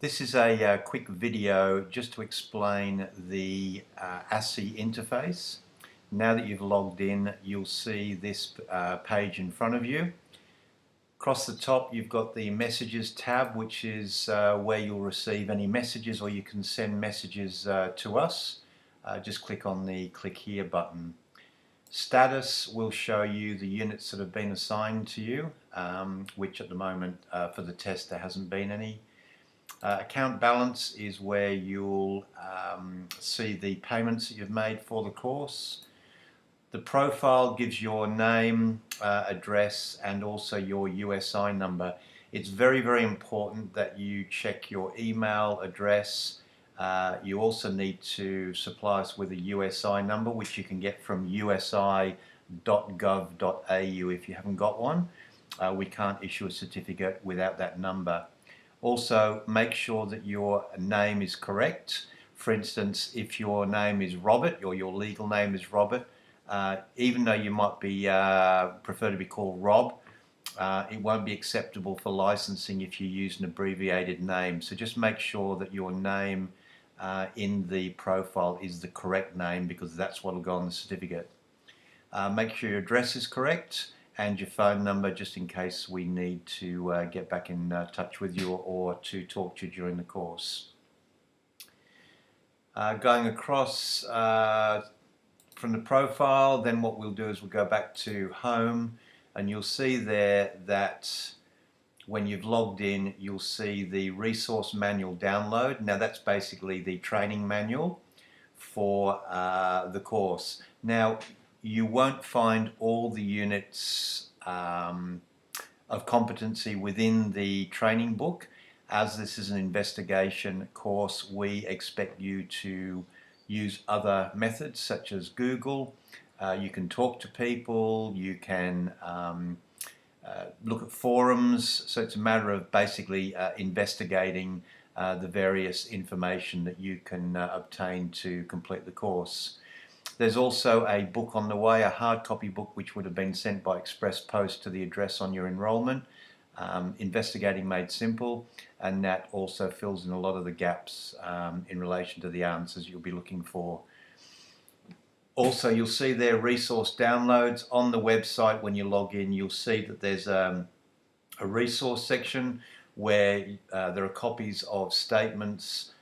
This is a quick video just to explain the ASSI interface. Now that you've logged in, you'll see this page in front of you. Across the top you've got the Messages tab, which is where you'll receive any messages, or you can send messages to us. Just click on the Click Here button. Status will show you the units that have been assigned to you, which at the moment for the test there hasn't been any. Account balance is where you'll see the payments that you've made for the course. The profile gives your name, address, and also your USI number. It's very, very important that you check your email address. You also need to supply us with a USI number, which you can get from usi.gov.au if you haven't got one. We can't issue a certificate without that number. Also, make sure that your name is correct. For instance, if your name is Robert, or your legal name is Robert, even though you might be prefer to be called Rob, it won't be acceptable for licensing if you use an abbreviated name. So just make sure that your name in the profile is the correct name, because that's what will go on the certificate. Make sure your address is correct, and your phone number, just in case we need to get back in touch with you or to talk to you during the course. Going across from the profile, then what we'll do is we'll go back to home, and you'll see there that when you've logged in, you'll see the resource manual download. Now that's basically the training manual for the course. Now, you won't find all the units of competency within the training book. As this is an investigation course, we expect you to use other methods such as Google. You can talk to people, you can look at forums, so it's a matter of basically investigating the various information that you can obtain to complete the course. There's also a book on the way, a hard copy book, which would have been sent by express post to the address on your enrolment, Investigating Made Simple, and that also fills in a lot of the gaps in relation to the answers you'll be looking for. Also, you'll see there resource downloads on the website. When you log in, you'll see that there's a resource section where there are copies of statements,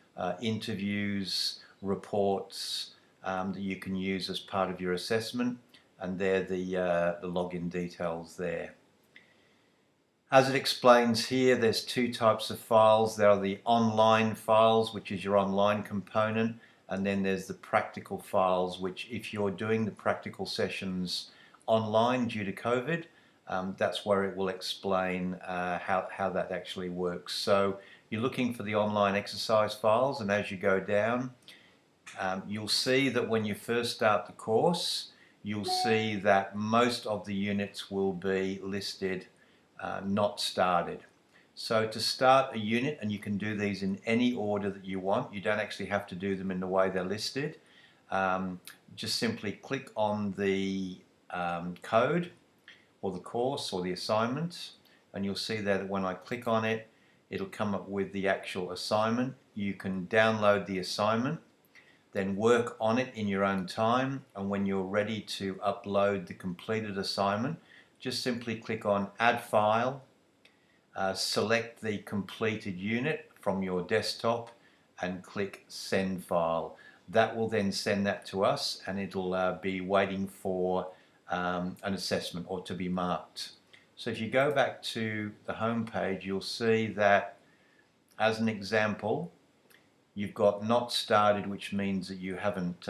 interviews, reports, that you can use as part of your assessment, and they're the login details there. As it explains here, there's two types of files. There are the online files, which is your online component, and then there's the practical files, which if you're doing the practical sessions online due to COVID, that's where it will explain how that actually works. So you're looking for the online exercise files, and as you go down, you'll see that when you first start the course, you'll see that most of the units will be listed not started. So to start a unit, and you can do these in any order that you want, you don't actually have to do them in the way they're listed. Just simply click on the code or the course or the assignment, and you'll see there that when I click on it, it'll come up with the actual assignment. You can download the assignment, then work on it in your own time, and when you're ready to upload the completed assignment, just simply click on Add File, select the completed unit from your desktop, and click Send File. That will then send that to us, and it'll be waiting for an assessment or to be marked. So if you go back to the home page, you'll see that, as an example, you've got not started, which means that you haven't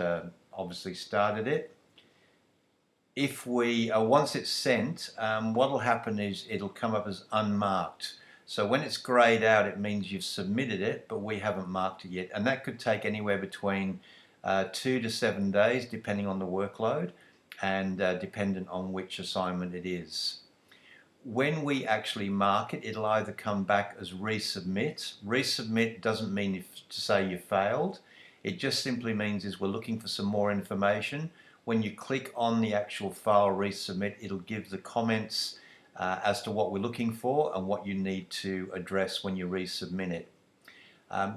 obviously started it. If we once it's sent, what will happen is it'll come up as unmarked. So when it's grayed out, it means you've submitted it, but we haven't marked it yet, and that could take anywhere between 2 to 7 days, depending on the workload and dependent on which assignment it is. When we actually mark it, it'll either come back as resubmit. Resubmit doesn't mean to say you failed. It just simply means is we're looking for some more information. When you click on the actual file resubmit, it'll give the comments as to what we're looking for and what you need to address when you resubmit it.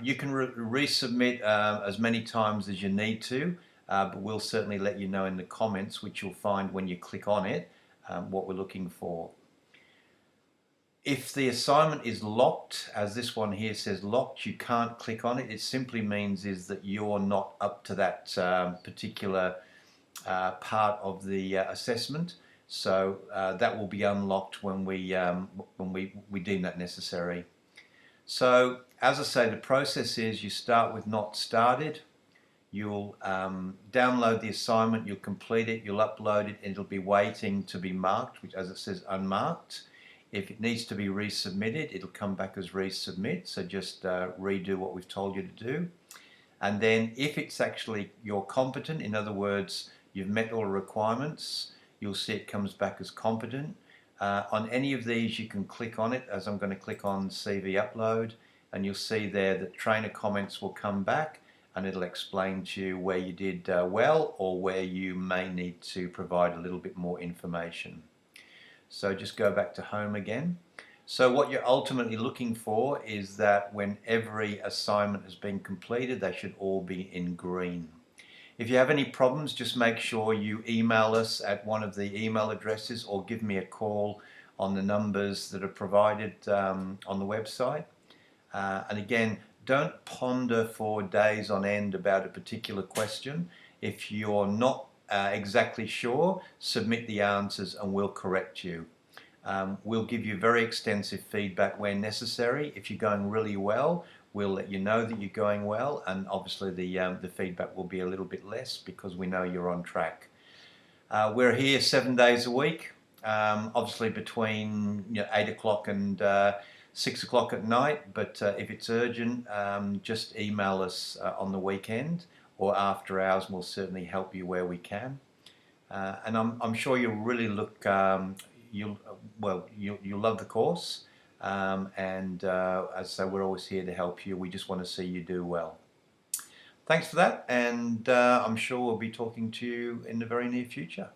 You can resubmit as many times as you need to, but we'll certainly let you know in the comments, which you'll find when you click on it, what we're looking for. If the assignment is locked, as this one here says locked, you can't click on it. It simply means is that you're not up to that particular part of the assessment. So that will be unlocked when we deem that necessary. So as I say, the process is you start with not started. You'll download the assignment, you'll complete it, you'll upload it, and it'll be waiting to be marked, which as it says unmarked. If it needs to be resubmitted, it'll come back as resubmit. So just redo what we've told you to do. And then if it's actually you're competent, in other words, you've met all the requirements, you'll see it comes back as competent. On any of these, you can click on it, as I'm going to click on CV upload, and you'll see there that trainer comments will come back, and it'll explain to you where you did well or where you may need to provide a little bit more information. So just go back to home again. So what you're ultimately looking for is that when every assignment has been completed, they should all be in green. If you have any problems, just make sure you email us at one of the email addresses or give me a call on the numbers that are provided on the website. And again, don't ponder for days on end about a particular question. If you're not exactly sure, submit the answers and we'll correct you. We'll give you very extensive feedback where necessary. If you're going really well, we'll let you know that you're going well, and obviously the feedback will be a little bit less because we know you're on track. We're here 7 days a week, obviously between 8 o'clock and 6 o'clock at night, but if it's urgent, just email us on the weekend or after hours, and we'll certainly help you where we can. And I'm sure you'll really look, you'll love the course, and as I say, we're always here to help you. We just want to see you do well. Thanks for that, and I'm sure we'll be talking to you in the very near future.